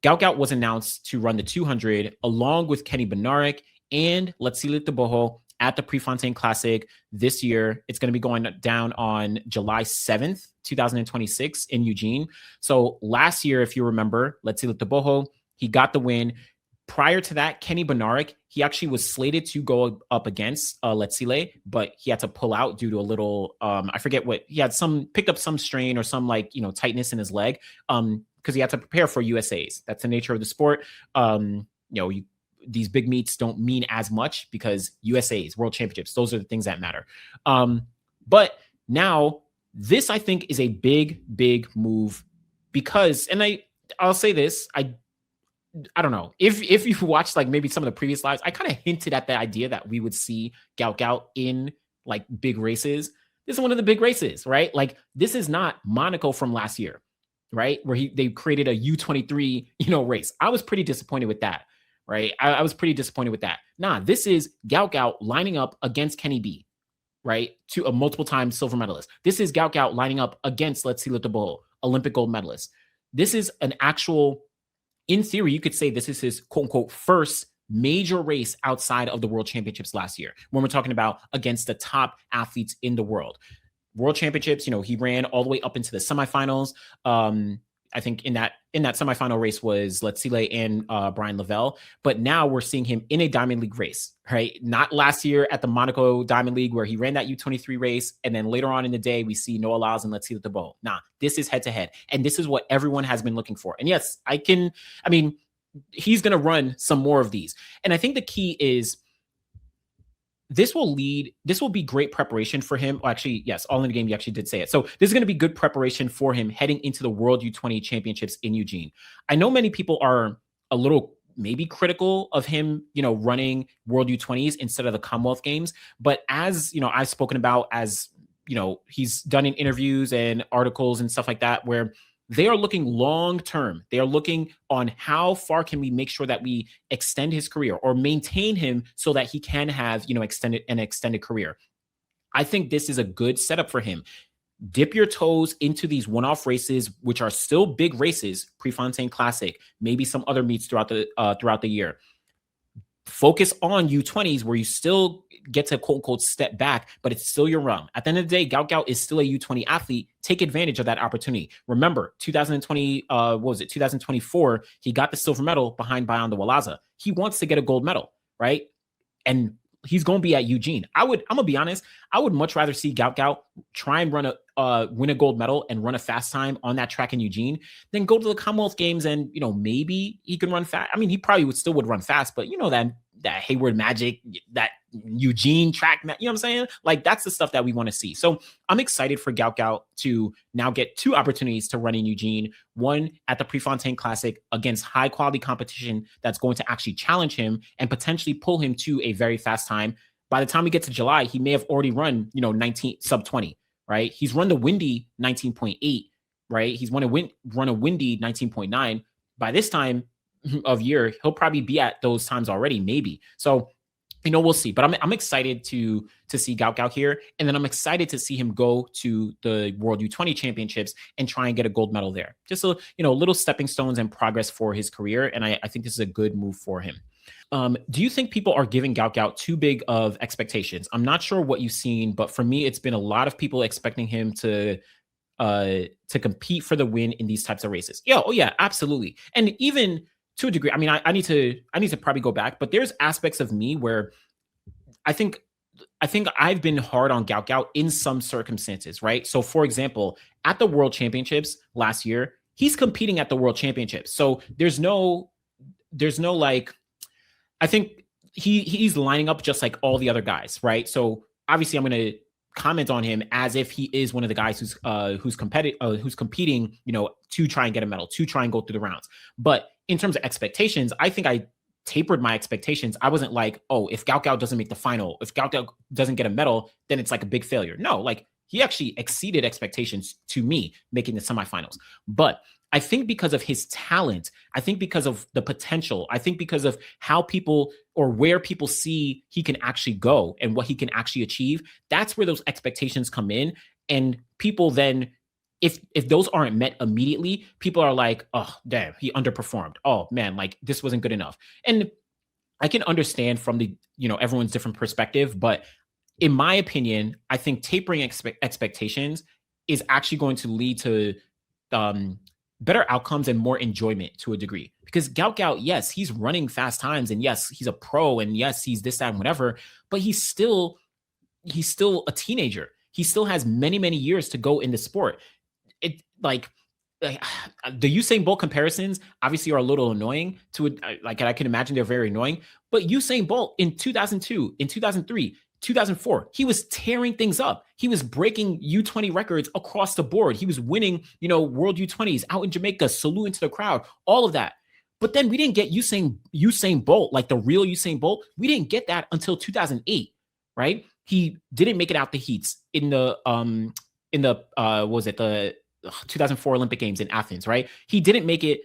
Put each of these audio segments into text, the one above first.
Gout Gout was announced to run the 200 along with Kenny Bednarek and Letsile Tebogo at the Prefontaine Classic this year. It's going to be going down on July 7th, 2026 in Eugene. So last year, if you remember, Letsile Tebogo, he got the win. Prior to that, Kenny Bednarek, he actually was slated to go up against Letsile, but he had to pull out due to a little, I forget what, he had picked up some strain or some tightness in his leg because he had to prepare for USAs. That's the nature of the sport. These big meets don't mean as much because USAs, World Championships, those are the things that matter. But now this, I think, is a big, big move because, and I'll say this, I don't know if you've watched like maybe some of the previous lives, I kind of hinted at the idea that we would see Gout Gout in like big races. This is one of the big races, right? Like this is not Monaco from last year, right? Where they created a U23, race. I was pretty disappointed with that, right? I was pretty disappointed with that. Nah, this is Gout Gout lining up against Kenny B, right? To a multiple time silver medalist. This is Gout Gout lining up against Letsile Tebogo, Olympic gold medalist. This is an actual, in theory, you could say this is his quote unquote first major race outside of the World Championships last year, when we're talking about against the top athletes in the world. World Championships, he ran all the way up into the semifinals. I think in that semifinal race was Letsile and Brian Lavelle, but now we're seeing him in a Diamond League race, right? Not last year at the Monaco Diamond League where he ran that U23 race, and then later on in the day we see Noah Lyles and Letsile Tebogo. Nah, this is head to head, and this is what everyone has been looking for. And yes, he's going to run some more of these, and I think the key is, this will be great preparation for him. Well, actually, yes, All in the Game, you actually did say it. So this is going to be good preparation for him heading into the World U20 Championships in Eugene. I know many people are a little maybe critical of him, running World U20s instead of the Commonwealth Games. But as, I've spoken about, as, he's done in interviews and articles and stuff like that, where they are looking long term. They are looking on how far can we make sure that we extend his career or maintain him so that he can have, an extended career. I think this is a good setup for him. Dip your toes into these one-off races, which are still big races, Prefontaine Classic, maybe some other meets throughout the year. Focus on U20s where you still get to quote unquote step back, but it's still your realm. At the end of the day, Gout Gout is still a U20 athlete. Take advantage of that opportunity. Remember, 2024, he got the silver medal behind Bayanda Walaza. He wants to get a gold medal, right? And he's going to be at Eugene. I'm going to be honest, I would much rather see Gout Gout try and win a gold medal and run a fast time on that track in Eugene than go to the Commonwealth Games and, maybe he can run fast. I mean, he probably would run fast, but that Hayward Magic, that Eugene track, you know what I'm saying? Like, that's the stuff that we want to see. So I'm excited for Gout Gout to now get 2 opportunities to run in Eugene, one at the Prefontaine Classic against high quality competition that's going to actually challenge him and potentially pull him to a very fast time. By the time we get to July, he may have already run, 19 sub 20, right? He's run the windy 19.8, right? He's run a windy 19.9. By this time of year, he'll probably be at those times already, maybe. So, we'll see. But I'm excited to see Gout Gout here, and then I'm excited to see him go to the World U20 Championships and try and get a gold medal there. Just little stepping stones and progress for his career, and I think this is a good move for him. Do you think people are giving Gout Gout too big of expectations? I'm not sure what you've seen, but for me, it's been a lot of people expecting him to compete for the win in these types of races. Yeah, absolutely. And even to a degree, I mean, I need to probably go back, but there's aspects of me where I think I've been hard on Gout Gout in some circumstances, right? So for example, at the World Championships last year, he's competing at the World Championships. So there's no like, I think he's lining up just like all the other guys, right? So obviously I'm going to comment on him as if he is one of the guys who's competing, to try and get a medal, to try and go through the rounds. But in terms of expectations, I think I tapered my expectations. I wasn't like, oh, if Gout Gout doesn't make the final, if Gout Gout doesn't get a medal, then it's like a big failure. No, like he actually exceeded expectations to me, making the semifinals. But I think because of his talent, I think because of the potential, I think because of how people or where people see he can actually go and what he can actually achieve, that's where those expectations come in. And people then if those aren't met immediately, people are like, oh damn, he underperformed. Oh man, like this wasn't good enough. And I can understand from the everyone's different perspective, but in my opinion, I think tapering expectations is actually going to lead to um, better outcomes and more enjoyment to a degree. Because Gout Gout, yes, he's running fast times, and yes, he's a pro, and yes, he's this, that, and whatever, but he's still a teenager. He still has many, many years to go in the sport. It like the Usain Bolt comparisons obviously are a little annoying to like I can imagine they're very annoying. But Usain Bolt in 2002, in 2003, 2004, he was tearing things up. He was breaking U20 records across the board. He was winning, World U20s out in Jamaica, saluting to the crowd, all of that. But then we didn't get Usain Bolt, like the real Usain Bolt. We didn't get that until 2008, right? He didn't make it out the heats in the what was it, the 2004 Olympic Games in Athens, right? He didn't make it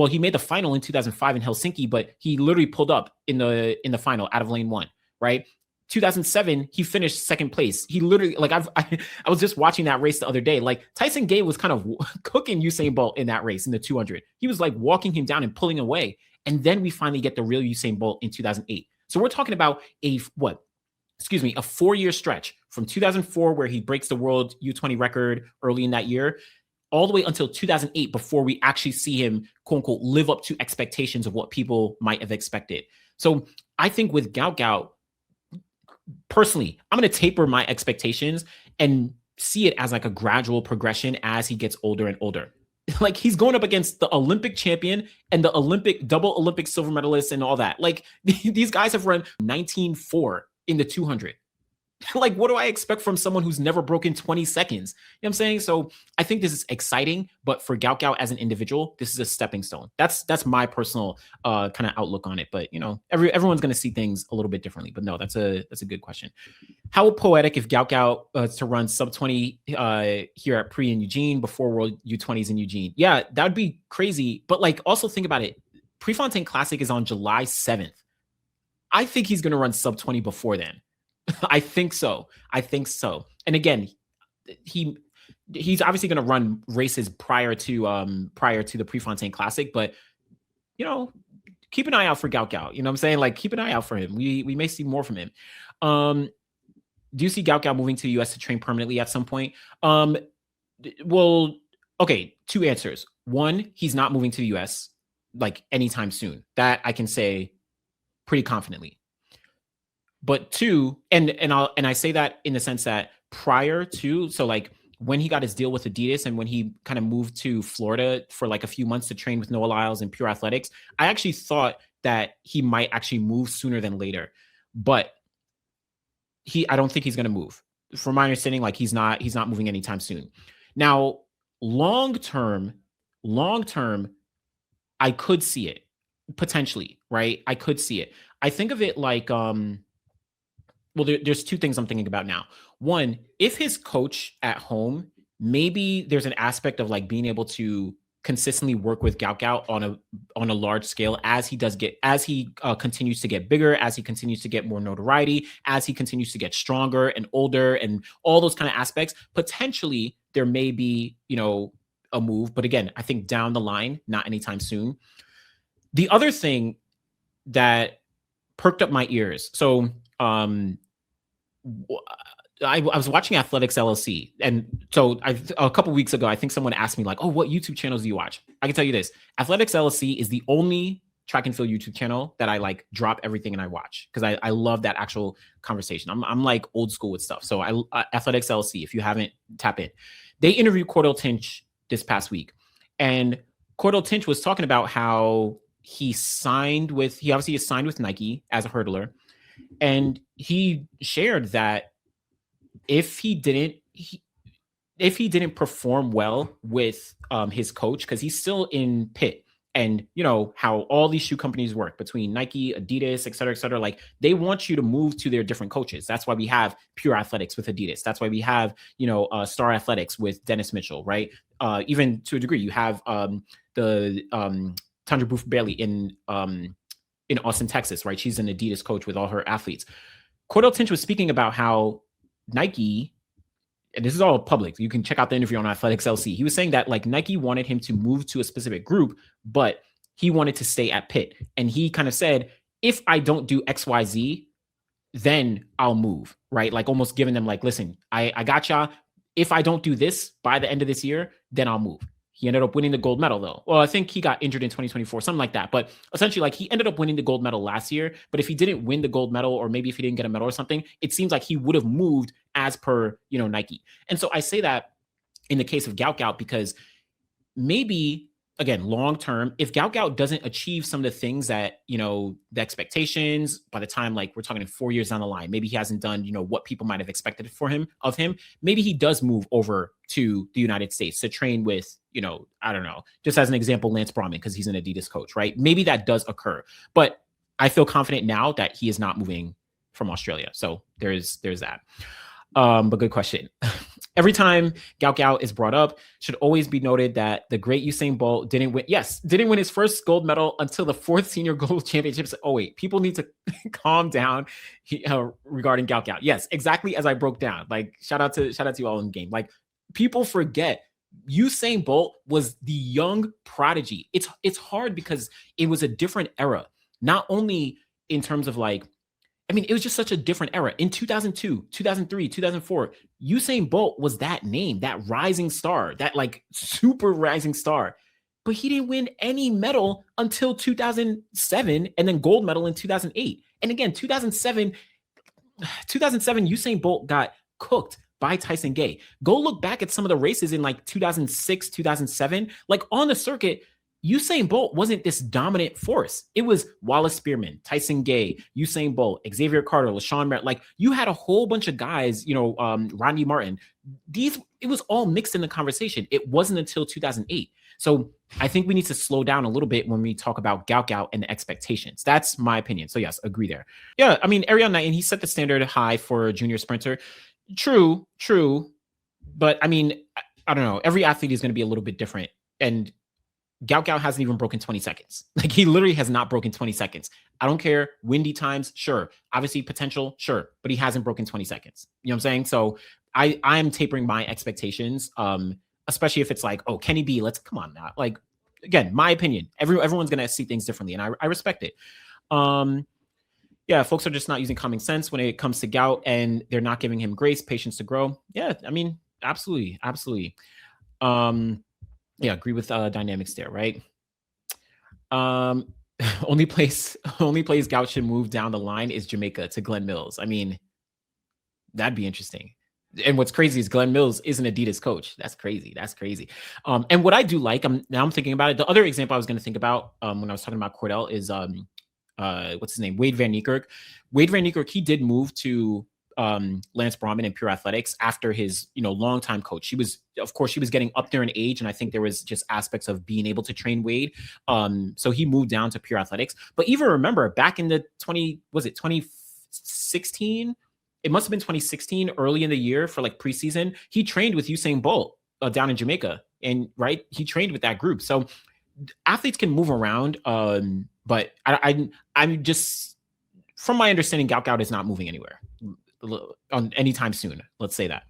he made the final in 2005 in Helsinki, but he literally pulled up in the final out of lane 1, right? 2007, he finished second place. He literally, like, I was just watching that race the other day. Like, Tyson Gay was kind of cooking Usain Bolt in that race in the 200. He was like walking him down and pulling away. And then we finally get the real Usain Bolt in 2008. So we're talking about a 4-year stretch from 2004, where he breaks the world U20 record early in that year, all the way until 2008 before we actually see him, quote unquote, live up to expectations of what people might have expected. So I think with Gout Gout, personally, I'm going to taper my expectations and see it as like a gradual progression as he gets older and older. Like, he's going up against the Olympic champion and the double Olympic silver medalist and all that. Like, these guys have run 19.4 in the 200. Like, what do I expect from someone who's never broken 20 seconds? You know what I'm saying? So I think this is exciting, but for Gout Gout as an individual, this is a stepping stone. That's my personal kind of outlook on it. But everyone's going to see things a little bit differently. But no, that's a good question. How poetic if Gout Gout to run sub 20 here at Pre in Eugene before World U20s in Eugene? Yeah, that would be crazy. But like, also think about it. Prefontaine Classic is on July 7th. I think he's going to run sub 20 before then. I think so. And again, he's obviously going to run races prior to the Prefontaine Classic, but keep an eye out for Gout Gout. You know what I'm saying? Like, keep an eye out for him. We may see more from him. Do you see Gout Gout moving to the US to train permanently at some point? Well, okay, 2 answers. 1, he's not moving to the US like anytime soon. That I can say pretty confidently. But 2, and I say that in the sense that prior to, so like when he got his deal with Adidas and when he kind of moved to Florida for like a few months to train with Noah Lyles and Pure Athletics, I actually thought that he might actually move sooner than later. But I don't think he's going to move. From my understanding, like he's not moving anytime soon. Now, long term, I could see it potentially, right? I could see it. I think of it like, well, there's 2 things I'm thinking about now. 1, if his coach at home, maybe there's an aspect of like being able to consistently work with Gout Gout on a large scale as he continues to get bigger, as he continues to get more notoriety, as he continues to get stronger and older, and all those kind of aspects. Potentially, there may be a move, but again, I think down the line, not anytime soon. The other thing that perked up my ears, so I was watching Athletics LLC, and so a couple weeks ago, I think someone asked me like, "Oh, what YouTube channels do you watch?" I can tell you this: Athletics LLC is the only track and field YouTube channel that I like drop everything and I watch, because I love that actual conversation. I'm like old school with stuff. So Athletics LLC, if you haven't, tap in. They interviewed Cordell Tinch this past week, and Cordell Tinch was talking about how he obviously is signed with Nike as a hurdler. And he shared that if he didn't perform well with his coach, because he's still in Pitt, and how all these shoe companies work between Nike, Adidas, et cetera, like they want you to move to their different coaches. That's why we have Pure Athletics with Adidas. That's why we have Star Athletics with Dennis Mitchell, right? Even to a degree, you have the Tundra Booth Bailey in Austin, Texas, right? She's an Adidas coach with all her athletes. Cordell Tinch was speaking about how Nike and this is all public. You can check out the interview on Athletics LC. He was saying that like Nike wanted him to move to a specific group, but he wanted to stay at Pitt. And he kind of said, if I don't do XYZ, then I'll move, right? Like almost giving them like, listen, I got y'all. If I don't do this by the end of this year, then I'll move. He ended up winning the gold medal though. Well, I think he got injured in 2024, something like that. But essentially, like he ended up winning the gold medal last year. But if he didn't win the gold medal, or maybe if he didn't get a medal or something, it seems like he would have moved as per, Nike. And so I say that in the case of Gout Gout because maybe again, long term, if Gout Gout doesn't achieve some of the things that, the expectations by the time, like we're talking in 4 years down the line, maybe he hasn't done, what people might have expected of him. Maybe he does move over to the United States to train with, I don't know, just as an example, Lance Brahman, because he's an Adidas coach, right? Maybe that does occur, but I feel confident now that he is not moving from Australia. So there's that. But good question. Every time Gout Gout is brought up, should always be noted that the great Usain Bolt didn't win his first gold medal until the 4th senior gold championships. Oh wait, people need to calm down regarding Gout Gout. Yes, exactly as I broke down. Like shout out to you all in the game. Like people forget Usain Bolt was the young prodigy. It's hard because it was a different era, not only in terms of like, it was just such a different era. In 2002, 2003, 2004, Usain Bolt was that name, that rising star, that like super rising star. But he didn't win any medal until 2007 and then gold medal in 2008. And again, 2007, Usain Bolt got cooked by Tyson Gay. Go look back at some of the races in like 2006, 2007. Like on the circuit, Usain Bolt wasn't this dominant force. It was Wallace Spearman, Tyson Gay, Usain Bolt, Xavier Carter, LaShawn Merritt. Like you had a whole bunch of guys, Rodney Martin. It was all mixed in the conversation. It wasn't until 2008. So I think we need to slow down a little bit when we talk about Gout Gout and the expectations. That's my opinion. So yes, agree there. Yeah, Ariel Knighton, he set the standard high for a junior sprinter. True. But I don't know. Every athlete is going to be a little bit different. And Gout Gout hasn't even broken 20 seconds. Like he literally has not broken 20 seconds. I don't care. Windy times, sure. Obviously potential, sure. But he hasn't broken 20 seconds. You know what I'm saying? So I'm tapering my expectations, especially if it's like, oh, Kenny B, come on now. Like, again, my opinion. Everyone's going to see things differently, and I respect it. Yeah, folks are just not using common sense when it comes to Gout, and they're not giving him grace, patience to grow. Yeah, absolutely. Yeah, agree with dynamics there, right? Only place Gout should move down the line is Jamaica to Glenn Mills. That'd be interesting. And what's crazy is Glenn Mills is an Adidas coach. That's crazy. And what I do like, I'm thinking about it. The other example I was going to think about when I was talking about Cordell is what's his name? Wade Van Niekerk. Wade Van Niekerk, he did move to Lance Brahman in Pure Athletics after his, longtime coach. She was getting up there in age, and I think there was just aspects of being able to train Wade. So he moved down to Pure Athletics. But even remember back in the 2016? It must have been 2016, early in the year for like preseason. He trained with Usain Bolt down in Jamaica, and right, he trained with that group. So athletes can move around, but I'm just, from my understanding, Gout Gout is not moving anywhere on anytime soon. Let's say that.